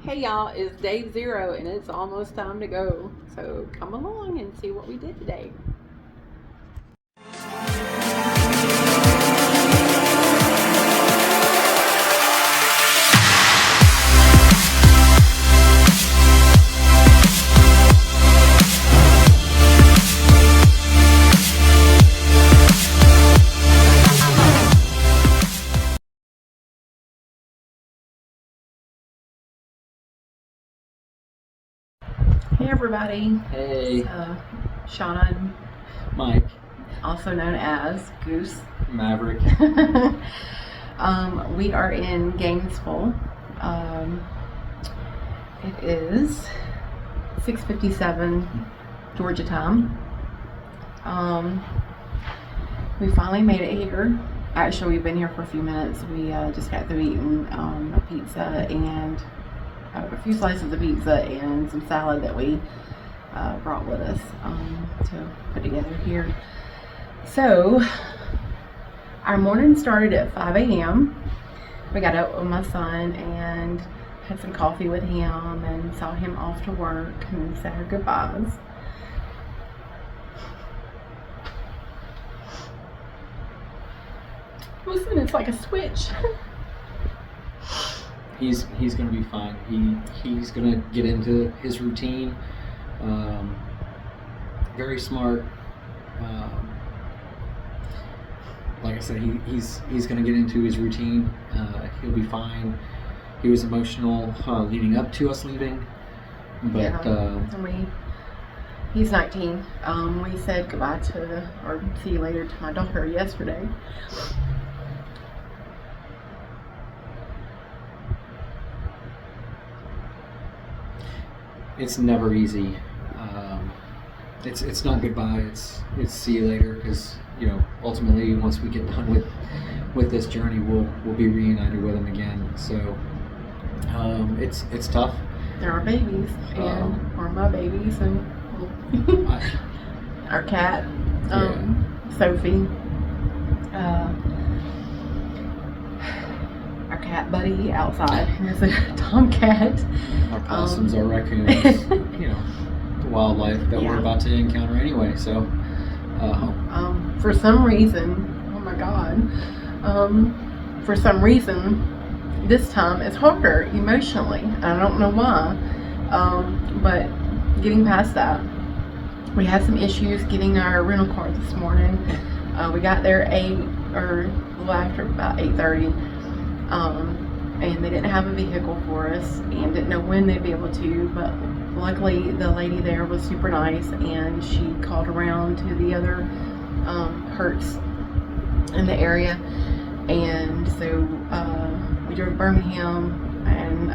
Hey y'all, it's day 0 and it's almost time to go. So come along and see what we did today. Hey everybody. Hey. Shauna and Mike. Also known as Goose. Maverick. We are in Gainesville. It is 6:57 Georgia time. We finally made it here. Actually, we've been here for a few minutes. We just got through eating a pizza and a few slices of pizza and some salad that we brought with us to put together here. So our morning started at 5 a.m. We got up with my son and had some coffee with him and saw him off to work and said our goodbyes. Listen, it's like a switch. He's gonna be fine. He's gonna get into his routine. Very smart. Like I said, he's gonna get into his routine. He'll be fine. He was emotional leading up to us leaving, but yeah. He's 19. We said goodbye or see you later to my daughter yesterday. It's never easy. It's not goodbye. It's see you later, because ultimately once we get done with this journey, we'll be reunited with him again. So it's tough. They're our babies, and or my babies, and our cat, Sophie. Our cat buddy outside is a tomcat. Our possums, our raccoons, the wildlife that we're about to encounter anyway. So, for some reason, oh my God, for some reason, this time it's harder emotionally. I don't know why, but getting past that, we had some issues getting our rental car this morning. We got there after about 8:30. And they didn't have a vehicle for us and didn't know when they'd be able to, but luckily the lady there was super nice and she called around to the other Hertz in the area, and so we drove to Birmingham and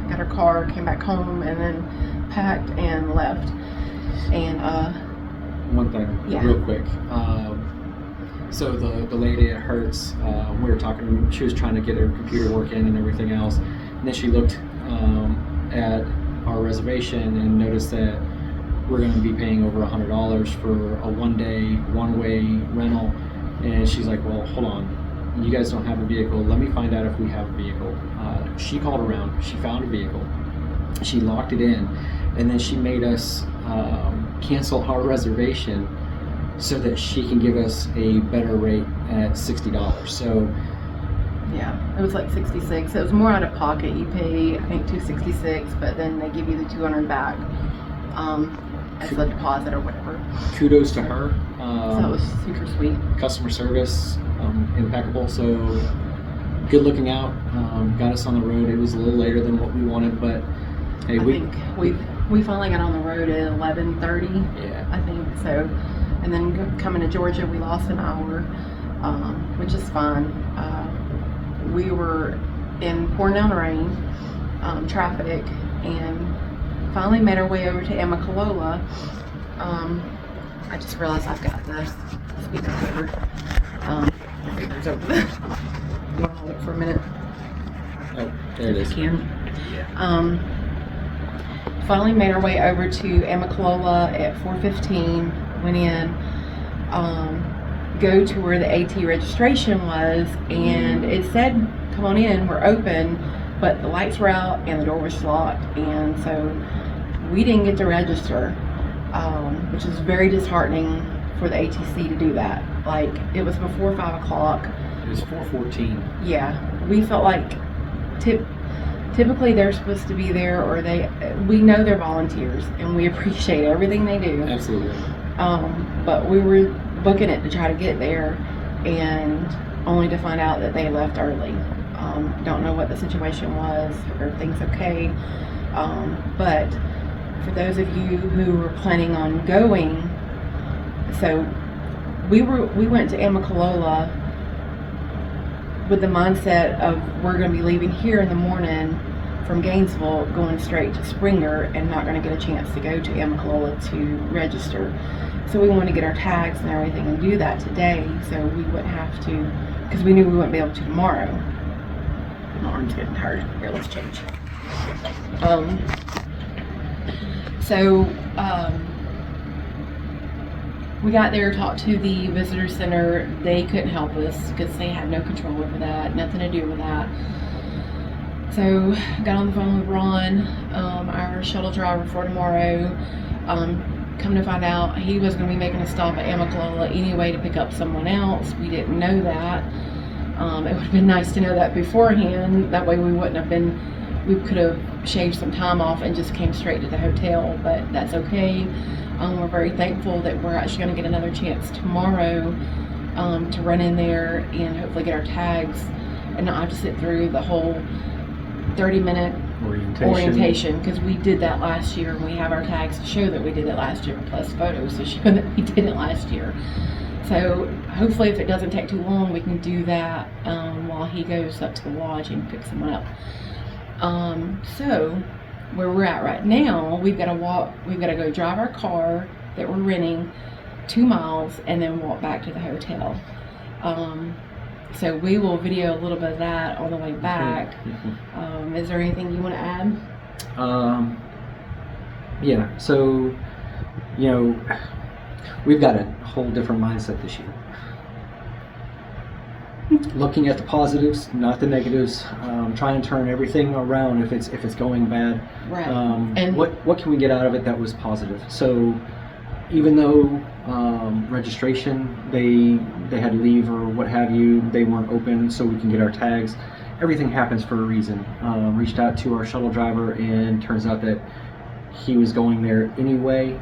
got our car, came back home, and then packed and left. And one thing, real quick. So the lady at Hertz, we were talking, she was trying to get her computer working and everything else, and then she looked at our reservation and noticed that we're going to be paying over $100 for a one-day, one-way rental, and she's like, well, hold on, you guys don't have a vehicle, let me find out if we have a vehicle. She called around, she found a vehicle, she locked it in, and then she made us cancel our reservation so that she can give us a better rate at $60. So yeah, it was like $66. It was more out of pocket. You pay, I think, $266, but then they give you the $200 back as a deposit or whatever. Kudos to her. So that was super sweet. Customer service, impeccable. So good looking out. Got us on the road. It was a little later than what we wanted, but hey, I think we finally got on the road at 11:30. Yeah, I think so. And then coming to Georgia, we lost an hour, which is fine. We were in pouring down rain, traffic, and finally made our way over to Amicalola. I just realized I've got the speaker covered. The speaker's over there. You want to hold it for a minute? Oh, there it is. You can. Finally made our way over to Amicalola at 4:15. Went in, go to where the AT registration was, and it said, come on in, we're open, but the lights were out and the door was locked, and so we didn't get to register, which is very disheartening for the ATC to do that. Like, it was before 5 o'clock. It was 4:14. Yeah, we felt like typically they're supposed to be there, or we know they're volunteers and we appreciate everything they do. Absolutely. But we were booking it to try to get there, and only to find out that they left early. Don't know what the situation was. Everything's okay. But for those of you who were planning on going, so we went to Amicalola with the mindset of we're going to be leaving here in the morning from Gainesville, going straight to Springer, and not going to get a chance to go to Amicalola to register. So we wanted to get our tags and everything and do that today, so we wouldn't have to, because we knew we wouldn't be able to tomorrow. My arm's getting tired. Here, let's change. We got there, talked to the visitor center. They couldn't help us because they had no control over that, nothing to do with that. So got on the phone with Ron, our shuttle driver for tomorrow. Come to find out, he was going to be making a stop at Amicalola anyway to pick up someone else. We didn't know that. It would have been nice to know that beforehand. That way we could have shaved some time off and just came straight to the hotel, but that's okay. We're very thankful that we're actually going to get another chance tomorrow to run in there and hopefully get our tags and not have to sit through the whole 30-minute orientation, because we did that last year, and we have our tags to show that we did it last year, plus photos to show that we did it last year. So hopefully if it doesn't take too long, we can do that while he goes up to the lodge and picks someone up. So where we're at right now, we've got to go drive our car that we're renting 2 miles and then walk back to the hotel. So we will video a little bit of that on the way back. Is there anything you want to add? Yeah, so, we've got a whole different mindset this year. Looking at the positives, not the negatives. Trying to turn everything around if it's going bad. Right. And what can we get out of it that was positive? So even though registration, they had to leave or what have you, they weren't open so we can get our tags. Everything happens for a reason. Reached out to our shuttle driver, and turns out that he was going there anyway.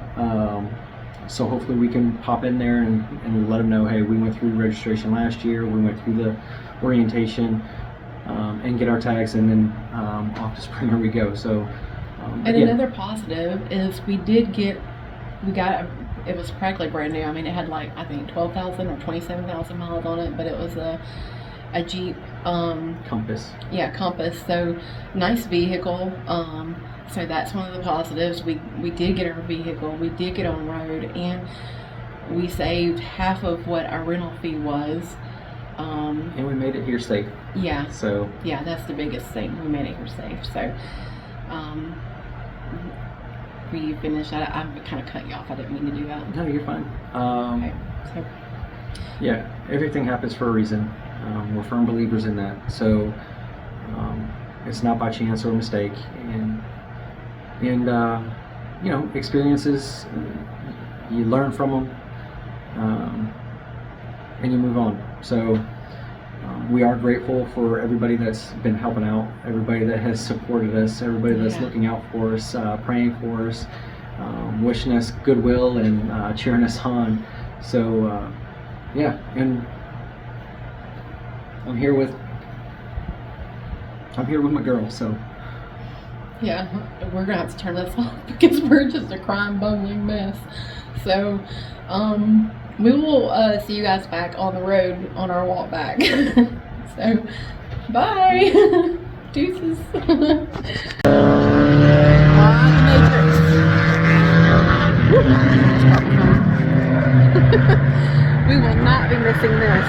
So hopefully we can pop in there and let them know, hey, we went through registration last year, we went through the orientation, and get our tags, and then off to Springer we go. So, and another positive is it was practically brand new. I mean, it had like, I think 12,000 or 27,000 miles on it, but it was a Jeep Compass. Yeah, Compass. So nice vehicle. So that's one of the positives. We did get our vehicle, we did get on road, and we saved half of what our rental fee was. And we made it here safe. Yeah. So yeah, that's the biggest thing. We made it here safe. So we finished. I kind of cut you off. I didn't mean to do that. No, you're fine. Okay. So yeah, everything happens for a reason. We're firm believers in that. So it's not by chance or mistake. And experiences, you learn from them, and you move on. So we are grateful for everybody that's been helping out, everybody that has supported us, everybody that's looking out for us, praying for us, wishing us goodwill, and cheering us on. So and I'm here with my girl. So yeah, we're gonna have to turn this off because we're just a crying, bumbling mess. So we will see you guys back on the road on our walk back. So bye. Deuces. The Matrix. We will not be missing this.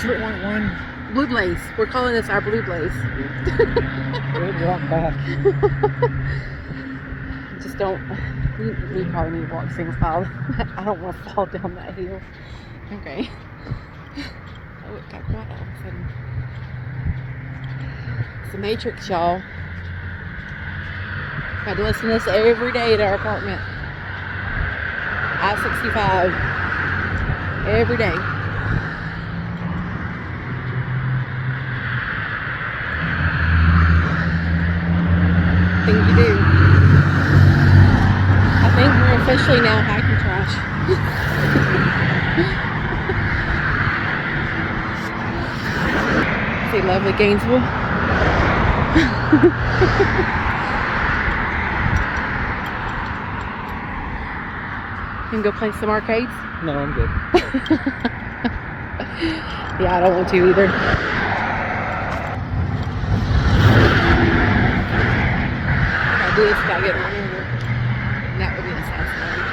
2.1 Blue Blaze. We're calling this our Blue Blaze. We'll drop back. Just don't We probably need to walk single file. I don't want to fall down that hill. Okay. Oh, it got quiet all of a sudden. It's the Matrix, y'all. Got to listen to this every day at our apartment. I-65. Every day. Things you do. I think we're officially now hiking trash. See lovely Gainesville. You can go play some arcades? No, I'm good. Yeah, I don't want to either. If I do this, gotta get run over. And that would be assassinating.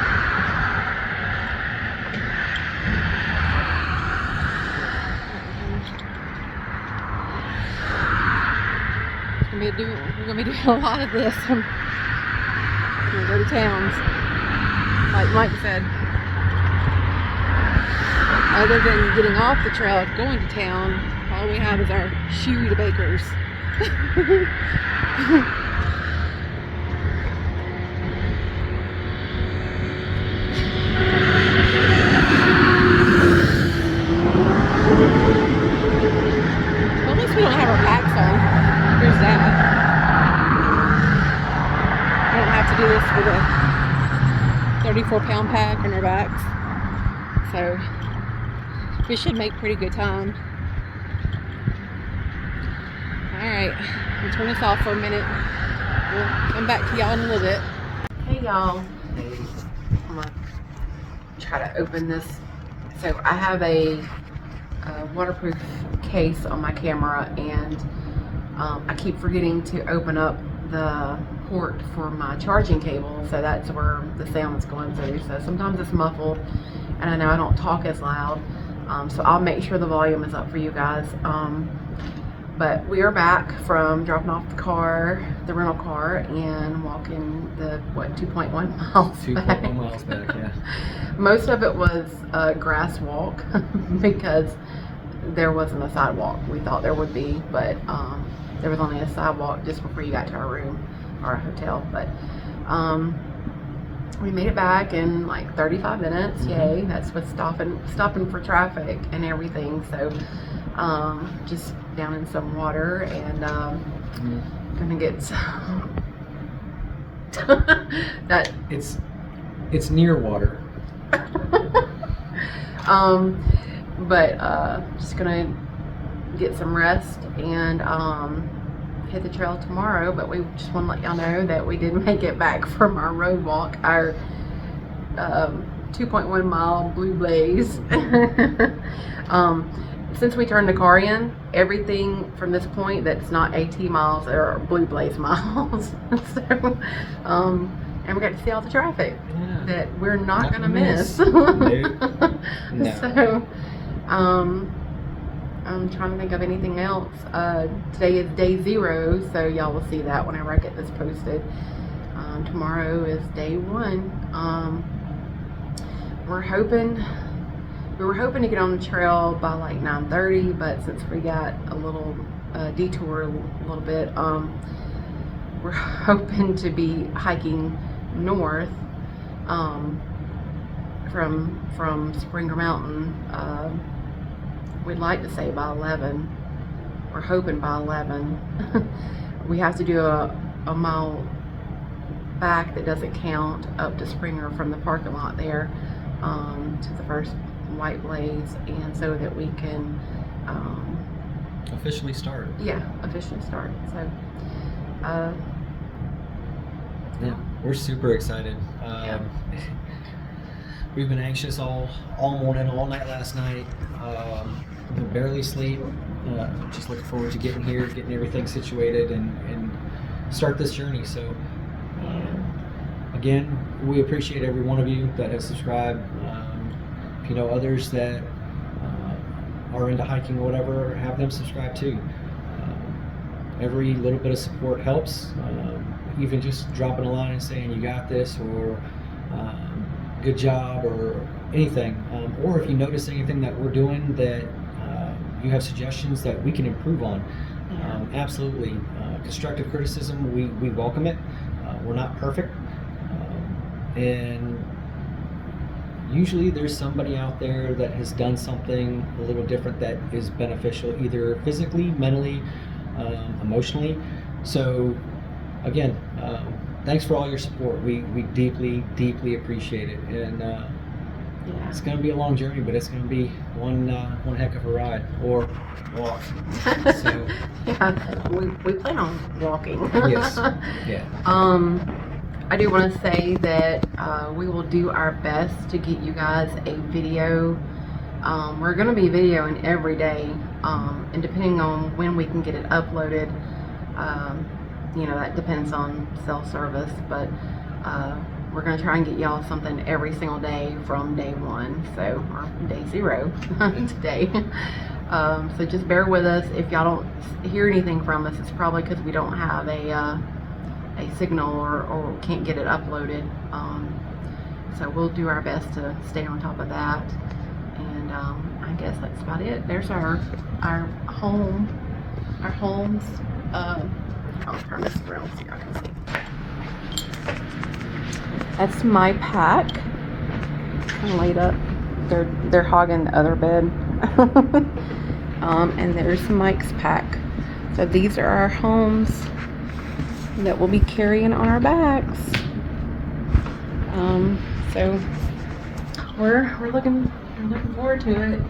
We're gonna be doing a lot of this. We're gonna go to towns. Like Mike said, other than getting off the trail, going to town, all we have is our shoe to bakers. Well, at least we don't have our packs on. There's that. We don't have to do this with a 34-pound pack on our backs, so we should make pretty good time. Alright, I'll turn this off for a minute. We'll come back to y'all in a little bit. Hey y'all, I'm gonna try to open this. So I have a waterproof case on my camera, and I keep forgetting to open up the port for my charging cable, so that's where the sound is going through. So sometimes it's muffled, and I know I don't talk as loud, so I'll make sure the volume is up for you guys. But we are back from dropping off the rental car, and walking the 2.1 miles 2.1 miles back, yeah. Most of it was a grass walk because there wasn't a sidewalk. We thought there would be, but there was only a sidewalk just before you got to our room, our hotel. But we made it back in like 35 minutes. Yay! That's with stopping for traffic and everything. So just down in some water, and gonna get some that it's near water. But just gonna get some rest and hit the trail tomorrow. But we just want to let y'all know that we did make it back from our road walk, our 2.1 mile Blue Blaze. Since we turned the car in, everything from this point that's not AT miles are Blue Blaze miles. So and we got to see all the traffic that we're not gonna miss. No. So I'm trying to think of anything else. Today is day 0, so y'all will see that whenever I get this posted. Tomorrow is day 1. We were hoping to get on the trail by like 9:30, but since we got a little detour a little bit, we're hoping to be hiking north from Springer Mountain. We'd like to say by 11. We're hoping by 11. We have to do a mile back that doesn't count up to Springer from the parking lot there to the first White Blaze, and so that we can officially start. Yeah, officially start. So yeah, we're super excited. We've been anxious all morning, all night last night. Been barely sleep. Just looking forward to getting here, getting everything situated, and start this journey. So again, we appreciate every one of you that has subscribed. If you know others that are into hiking or whatever, have them subscribe too. Every little bit of support helps. even just dropping a line and saying you got this, or good job, or anything, or if you notice anything that we're doing that you have suggestions that we can improve on. Absolutely. Constructive criticism, we welcome it. We're not perfect, and usually there's somebody out there that has done something a little different that is beneficial, either physically, mentally, emotionally. So again, thanks for all your support. We deeply, deeply appreciate it. And it's going to be a long journey, but it's going to be one heck of a ride, or walk. So, yeah, we plan on walking. Yes. Yeah. I do want to say that we will do our best to get you guys a video. We're going to be videoing every day, and depending on when we can get it uploaded, you know, that depends on cell service, but we're going to try and get y'all something every single day from day one, so, or day 0 today. So just bear with us. If y'all don't hear anything from us, it's probably because we don't have a signal, or can't get it uploaded. So we'll do our best to stay on top of that. And I guess that's about it. There's our home, our homes. I'll turn this around so y'all can see. That's my pack. Kind of laid up. They're hogging the other bed. And there's Mike's pack. So these are our homes that we'll be carrying on our backs. So we're looking forward to it.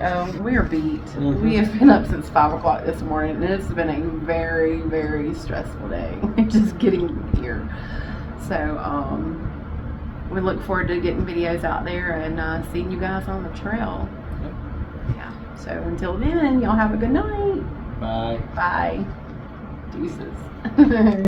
We are beat. Mm-hmm. We have been up since 5 o'clock this morning, and it's been a very, very stressful day. Just getting here. So we look forward to getting videos out there and seeing you guys on the trail. Yep. Yeah. So until then, y'all have a good night. Bye. Bye. Deuces.